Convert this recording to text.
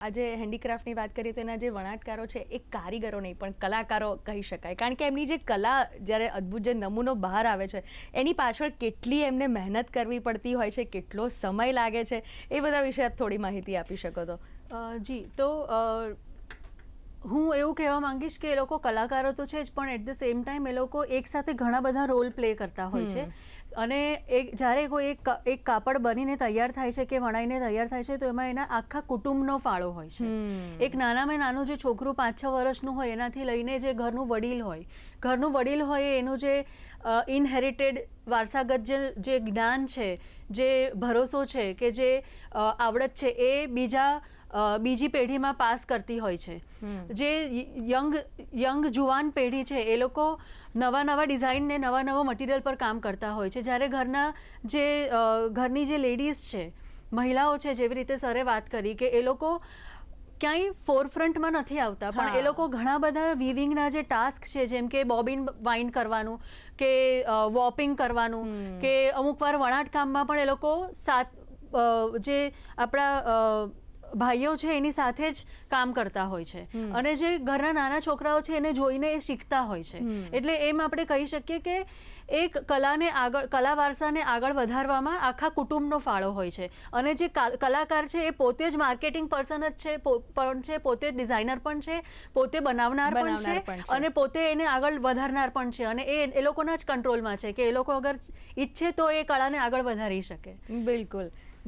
આજે હેન્ડીક્રાફ્ટની વાત કરીએ તો એના જે વણાટકારો છે એ કારીગરો નહીં પણ કલાકારો કહી શકાય, કારણ કે એમની જે કલા જ્યારે અદ્ભુત જે નમૂનો બહાર આવે છે એની પાછળ કેટલી એમને મહેનત કરવી પડતી હોય છે, કેટલો સમય લાગે છે, એ બધા વિશે આપ થોડી માહિતી આપી શકો તો? જી, તો હું એવું કહેવા માંગીશ કે એ લોકો કલાકારો તો છે જ, પણ એટ ધ સેમ ટાઈમ એ લોકો એકસાથે ઘણા બધા રોલ પ્લે કરતા હોય છે. અને જ્યારે કોઈ એક કાપડ બનીને તૈયાર થાય છે કે વણાઈને તૈયાર થાય છે તો એમાં એના આખા કુટુંબનો ફાળો હોય છે. એક નાનામાં નાનું જે છોકરું 5-6 વર્ષનું હોય એનાથી લઈને જે ઘરનું વડીલ હોય એનું જે ઇનહેરિટેડ વારસાગત જે જ્ઞાન છે, જે ભરોસો છે કે જે આવડત છે એ બીજી પેઢીમાં પાસ કરતી હોય છે. જે યંગ જુવાન પેઢી છે એ લોકો નવા ડિઝાઇન ને નવા મટીરિયલ પર કામ કરતા હોય છે. જ્યારે ઘરની જે લેડીઝ છે, મહિલાઓ છે, જેવી રીતે સરે વાત કરી કે એ લોકો ક્યાંય ફોરફ્રન્ટમાં નથી આવતા, પણ એ લોકો ઘણા બધા વીવિંગના જે ટાસ્ક છે, જેમ કે બોબિન વાઇન્ડ કરવાનું કે વોપિંગ કરવાનું કે અમુક વાર વણાટ કામમાં પણ એ લોકો જે આપણા ભાઈઓ છે એની સાથે જ કામ કરતા હોય છે. અને જે ઘરના નાના છોકરાઓ છે એને જોઈને એ શીખતા હોય છે. એટલે એમ આપણે કહી શકીએ કે એક કલા વારસાને આગળ વધારવામાં આખા કુટુંબનો ફાળો હોય છે. અને જે કલાકાર છે એ પોતે જ માર્કેટિંગ પર્સન જ છે, પોતે જ ડિઝાઇનર પણ છે, પોતે બનાવનાર પણ છે અને પોતે એને આગળ વધારનાર પણ છે. અને એ લોકોના જ કંટ્રોલમાં છે કે એ લોકો અગર ઈચ્છે તો એ કળાને આગળ વધારી શકે. બિલકુલ.